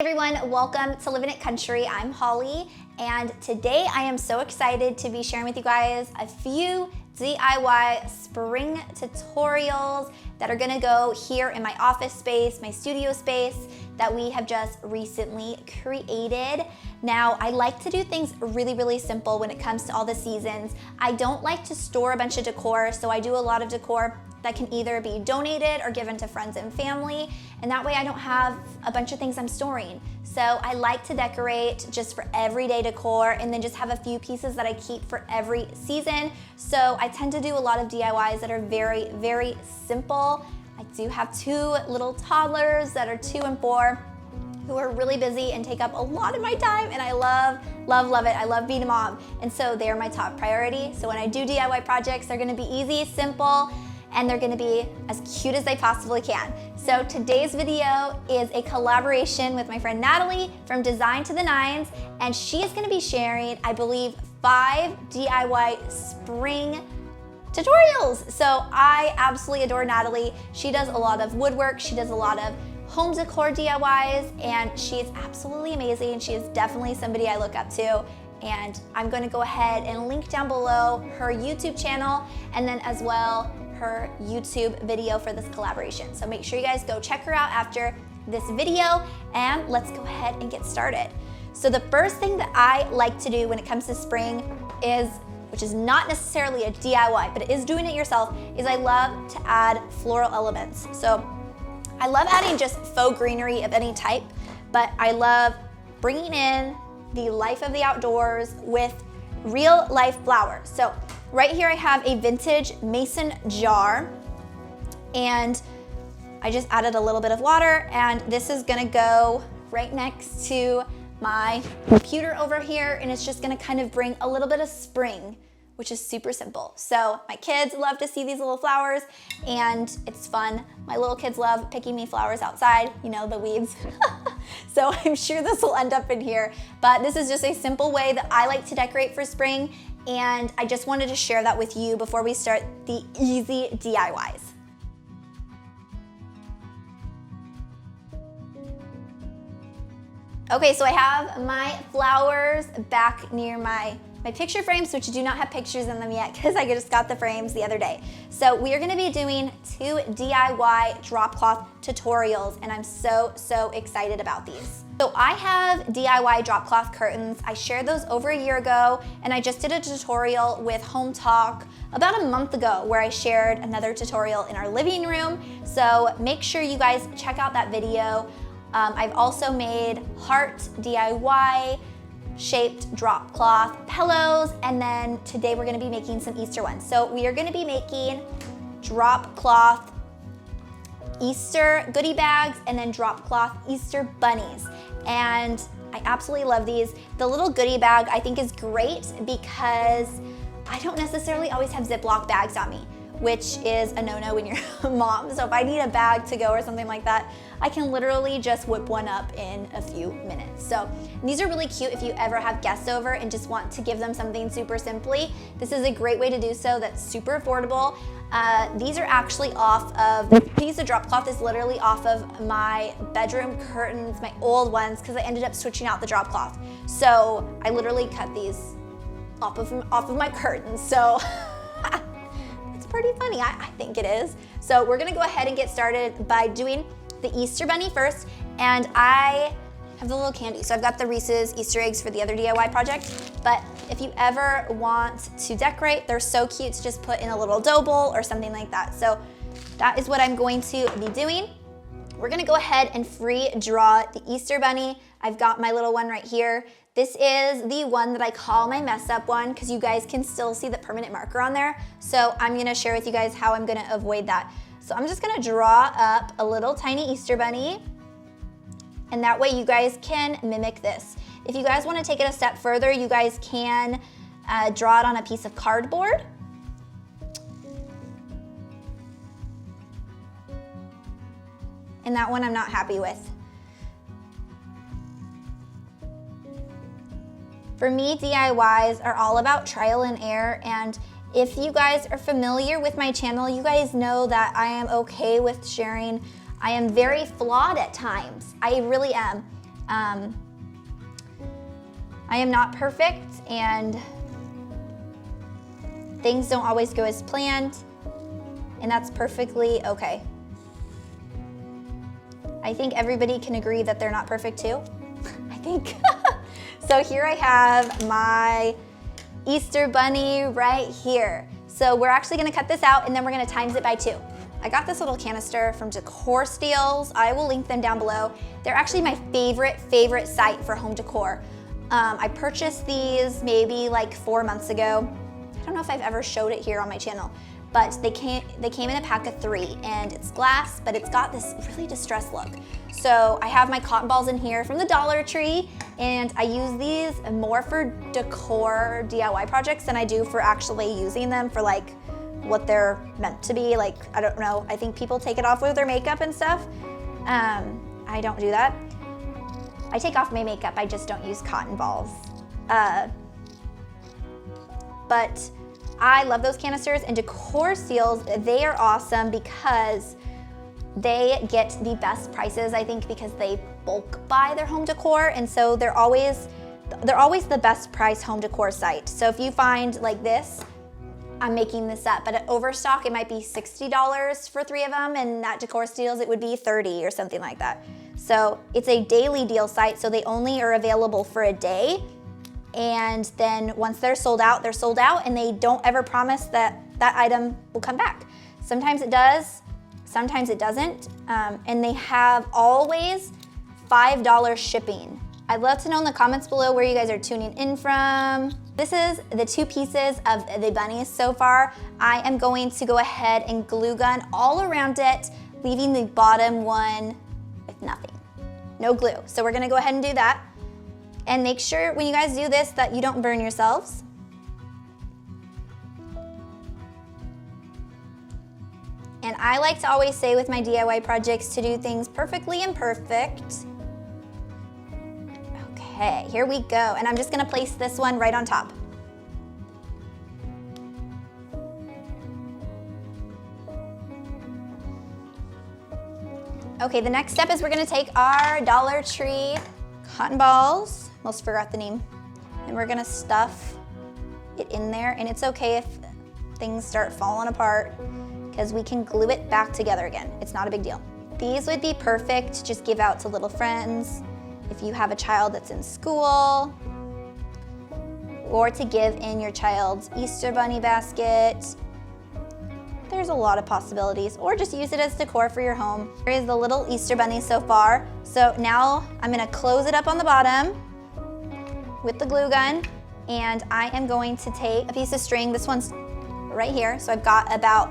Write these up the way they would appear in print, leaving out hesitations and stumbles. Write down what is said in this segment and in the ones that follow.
Everyone, welcome to Living It Country. I'm Holly, and today I am so excited to be sharing with you guys a few DIY spring tutorials that are gonna go here in my office space, my studio space that we have just recently created. Now, I like to do things really simple when it comes to all the seasons. I don't like to store a bunch of decor, so I do a lot of decor that can either be donated or given to friends and family, and that way I don't have a bunch of things I'm storing. So I like to decorate just for everyday decor and then just have a few pieces that I keep for every season. So I tend to do a lot of DIYs that are very simple. I do have two little toddlers that are 2 and 4 who are really busy and take up a lot of my time, and I love it. I love being a mom, and so they're my top priority. So when I do DIY projects, they're gonna be easy, simple, and they're gonna be as cute as they possibly can. So today's video is a collaboration with my friend Natalie from Design to the Nines, and she is gonna be sharing, I believe, 5 DIY spring tutorials. So I absolutely adore Natalie. She does a lot of woodwork, she does a lot of home decor DIYs, and she is absolutely amazing. She is definitely somebody I look up to. And I'm gonna go ahead and link down below her YouTube channel, and then as well her YouTube video for this collaboration. So make sure you guys go check her out after this video, and let's go ahead and get started. So the first thing that I like to do when it comes to spring is, which is not necessarily a DIY, but it is doing it yourself, is I love to add floral elements. So I love adding just faux greenery of any type, but I love bringing in the life of the outdoors with real life flowers. So right here I have a vintage mason jar, and I just added a little bit of water, and this is gonna go right next to my computer over here, and it's just gonna kind of bring a little bit of spring, which is super simple. So my kids love to see these little flowers, and it's fun. My little kids love picking me flowers outside, you know, the weeds. So I'm sure this will end up in here, but this is just a simple way that I like to decorate for spring, and I just wanted to share that with you before we start the easy DIYs. Okay, so I have my flowers back near my picture frames, which do not have pictures in them yet because I just got the frames the other day. So we are gonna be doing 2 DIY drop cloth tutorials, and I'm so excited about these. So I have DIY drop cloth curtains. I shared those over a year ago, and I just did a tutorial with Home Talk about a month ago where I shared another tutorial in our living room. So make sure you guys check out that video. I've also made heart DIY shaped drop cloth pillows, and then today we're gonna be making some Easter ones. So we are gonna be making drop cloth Easter goodie bags and then drop cloth Easter bunnies. And I absolutely love these. The little goodie bag I think is great because I don't necessarily always have Ziploc bags on me, which is a no-no when you're a mom. So if I need a bag to go or something like that, I can literally just whip one up in a few minutes. So these are really cute if you ever have guests over and just want to give them something super simply. This is a great way to do so that's super affordable. These are actually off of, the piece of drop cloth is literally off of my bedroom curtains, my old ones, because I ended up switching out the drop cloth. So I literally cut these off of my curtains. So pretty funny, I think it is. So we're gonna go ahead and get started by doing the Easter bunny first, and I have the little candy. So I've got the Reese's Easter eggs for the other DIY project, but if you ever want to decorate, they're so cute to just put in a little dough bowl or something like that. So that is what I'm going to be doing. We're gonna go ahead and free draw the Easter bunny. I've got my little one right here. This is the one that I call my mess up one because you guys can still see the permanent marker on there. So I'm gonna share with you guys how I'm gonna avoid that. So I'm just gonna draw up a little tiny Easter bunny, and that way you guys can mimic this. If you guys wanna take it a step further, you guys can draw it on a piece of cardboard. And that one I'm not happy with. For me, DIYs are all about trial and error, and if you guys are familiar with my channel, you guys know that I am okay with sharing I am very flawed at times. I really am. I am not perfect, and things don't always go as planned, and that's perfectly okay. I think everybody can agree that they're not perfect too, I think. So here I have my Easter bunny right here. So we're actually gonna cut this out and then we're gonna times it by 2. I got this little canister from Decor Steals. I will link them down below. They're actually my favorite site for home decor. I purchased these maybe like 4 months ago. I don't know if I've ever showed it here on my channel, but they came in a pack of 3, and it's glass, but it's got this really distressed look. So I have my cotton balls in here from the Dollar Tree, and I use these more for decor DIY projects than I do for actually using them for like what they're meant to be. Like, I don't know, I think people take it off with their makeup and stuff. I don't do that. I take off my makeup, I just don't use cotton balls. But I love those canisters, and Decor Steals, they are awesome because they get the best prices, I think, because they bulk buy their home decor, and so they're always the best price home decor site. So if you find like this, I'm making this up, but at Overstock it might be $60 for 3 of them, and at Decor Steals it would be $30 or something like that. So it's a daily deal site, so they only are available for a day, and then once they're sold out, and they don't ever promise that that item will come back. Sometimes it does, sometimes it doesn't, and they have always $5 shipping. I'd love to know in the comments below where you guys are tuning in from. This is the 2 pieces of the bunnies so far. I am going to go ahead and glue gun all around it, leaving the bottom one with nothing, no glue. So we're gonna go ahead and do that. And make sure when you guys do this that you don't burn yourselves. And I like to always say with my DIY projects to do things perfectly imperfect. Okay, here we go. And I'm just gonna place this one right on top. Okay, the next step is we're gonna take our Dollar Tree cotton balls, almost forgot the name, and we're gonna stuff it in there. And it's okay if things start falling apart because we can glue it back together again. It's not a big deal. These would be perfect to just give out to little friends, if you have a child that's in school, or to give in your child's Easter bunny basket. There's a lot of possibilities, or just use it as decor for your home. Here is the little Easter bunny so far. So now I'm gonna close it up on the bottom with the glue gun, and I am going to take a piece of string. This one's right here. So I've got about,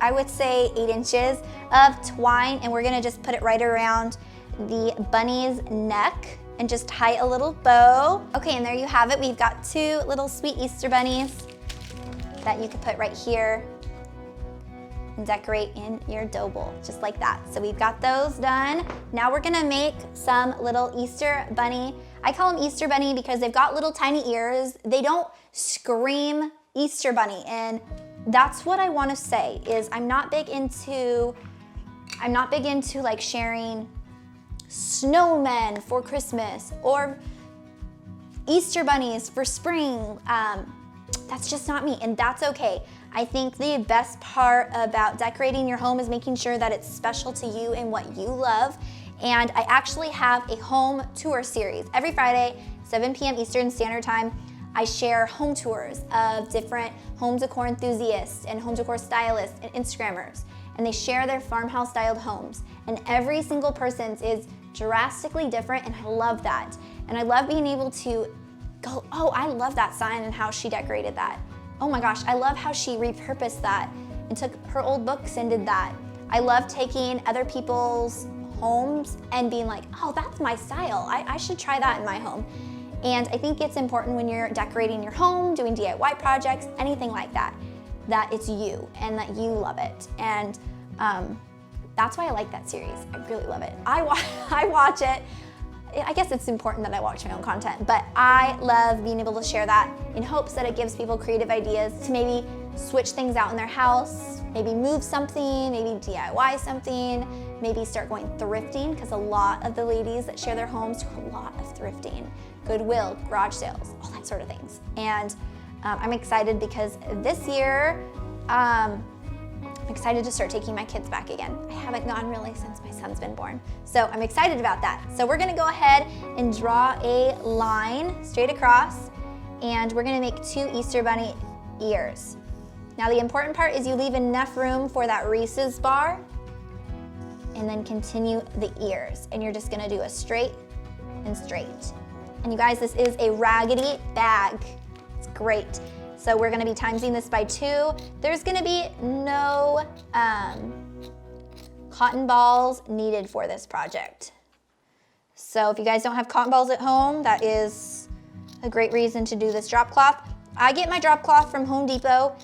I would say 8 inches of twine, and we're gonna just put it right around the bunny's neck and just tie a little bow. Okay, and there you have it. We've got 2 little sweet Easter bunnies that you could put right here and decorate in your dough bowl, just like that. So we've got those done. Now we're gonna make some little Easter bunny. I call them Easter bunny because they've got little tiny ears. They don't scream Easter bunny, and that's what I wanna say is I'm not big into like sharing snowmen for Christmas or Easter bunnies for spring. That's just not me, and that's okay. I think the best part about decorating your home is making sure that it's special to you and what you love. And I actually have a home tour series. Every Friday, 7 p.m. Eastern Standard Time, I share home tours of different home decor enthusiasts and home decor stylists and Instagrammers. And they share their farmhouse styled homes. And every single person's is drastically different, and I love that. And I love being able to go, oh, I love that sign and how she decorated that. Oh my gosh, I love how she repurposed that and took her old books and did that. I love taking other people's homes and being like, oh, that's my style. I should try that in my home. And I think it's important when you're decorating your home, doing DIY projects, anything like that, that it's you and that you love it. And that's why I like that series. I really love it. I watch it. I guess it's important that I watch my own content, but I love being able to share that in hopes that it gives people creative ideas to maybe switch things out in their house, maybe move something, maybe DIY something, maybe start going thrifting, because a lot of the ladies that share their homes do a lot of thrifting, Goodwill, garage sales, all that sort of things. And I'm excited because this year, I'm excited to start taking my kids back again. I haven't gone really since my son's been born. So I'm excited about that. So we're gonna go ahead and draw a line straight across, and we're gonna make 2 Easter Bunny ears. Now the important part is you leave enough room for that Reese's bar, and then continue the ears. And you're just gonna do a straight and straight. And you guys, this is a raggedy bag. It's great. So we're gonna be timesing this by 2. There's gonna be no cotton balls needed for this project. So if you guys don't have cotton balls at home, that is a great reason to do this drop cloth. I get my drop cloth from Home Depot.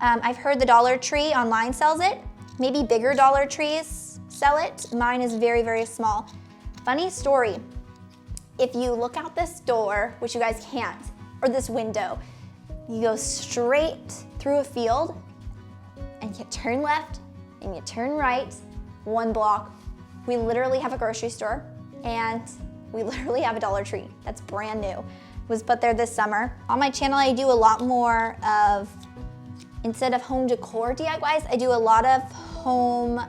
I've heard the Dollar Tree online sells it. Maybe bigger Dollar Trees sell it. Mine is very, very small. Funny story, if you look out this door, which you guys can't, or this window, you go straight through a field and you turn left and you turn right, 1 block. We literally have a grocery store and we literally have a Dollar Tree that's brand new. It was put there this summer. On my channel, I do a lot more of, instead of home decor DIYs, I do a lot of home,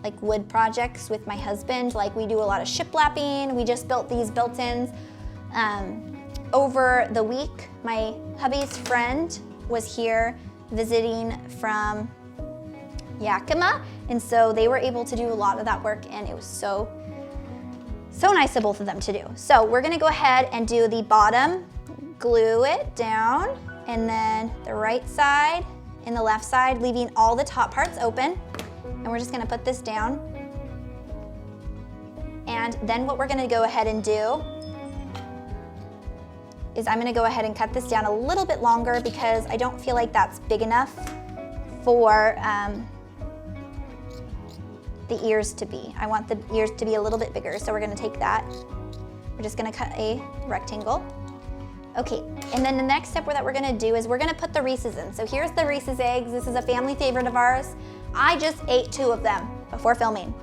like wood projects with my husband. Like we do a lot of shiplapping. We just built these built-ins. Over the week, my hubby's friend was here visiting from Yakima, and so they were able to do a lot of that work, and it was so nice of both of them to do. So we're gonna go ahead and do the bottom, glue it down, and then the right side and the left side, leaving all the top parts open. And we're just gonna put this down. And then what we're gonna go ahead and do is I'm gonna go ahead and cut this down a little bit longer because I don't feel like that's big enough for the ears to be. I want the ears to be a little bit bigger, so we're gonna take that. We're just gonna cut a rectangle. Okay, and then the next step that we're gonna do is we're gonna put the Reese's in. So here's the Reese's eggs. This is a family favorite of ours. I just ate 2 of them before filming.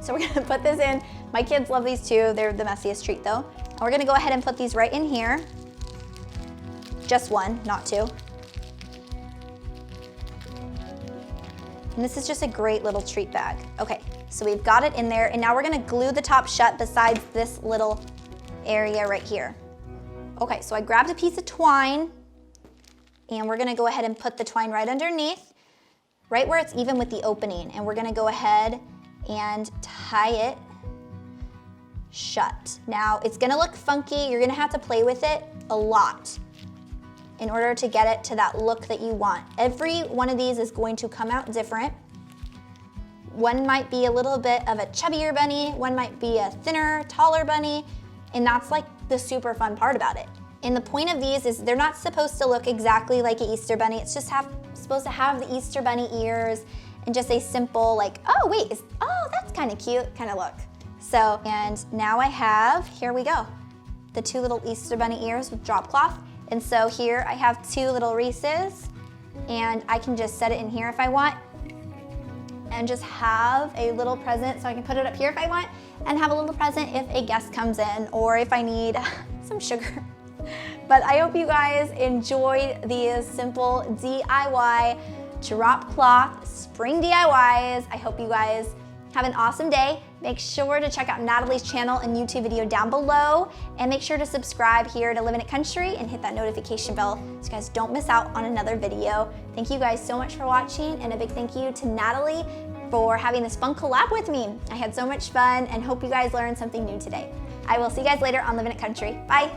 So we're gonna put this in. My kids love these too. They're the messiest treat though. And we're gonna go ahead and put these right in here. Just 1, not 2. And this is just a great little treat bag. Okay, so we've got it in there, and now we're gonna glue the top shut besides this little area right here. Okay, so I grabbed a piece of twine, and we're gonna go ahead and put the twine right underneath, right where it's even with the opening, and we're gonna go ahead and tie it shut. Now, it's gonna look funky. You're gonna have to play with it a lot in order to get it to that look that you want. Every one of these is going to come out different. One might be a little bit of a chubbier bunny, one might be a thinner, taller bunny, and that's like the super fun part about it. And the point of these is they're not supposed to look exactly like an Easter bunny. It's just supposed to have the Easter bunny ears and just a simple like, oh wait, oh that's kind of cute kind of look. So, and now I have, here we go, the 2 little Easter bunny ears with drop cloth. And so here I have 2 little Reese's, and I can just set it in here if I want, and just have a little present, so I can put it up here if I want, and have a little present if a guest comes in, or if I need some sugar. But I hope you guys enjoyed these simple DIY drop cloth spring DIYs. I hope you guys have an awesome day. Make sure to check out Natalie's channel and YouTube video down below, and make sure to subscribe here to Live in It Country and hit that notification bell so you guys don't miss out on another video. Thank you guys so much for watching, and a big thank you to Natalie for having this fun collab with me. I had so much fun and hope you guys learned something new today. I will see you guys later on Live in It Country. Bye.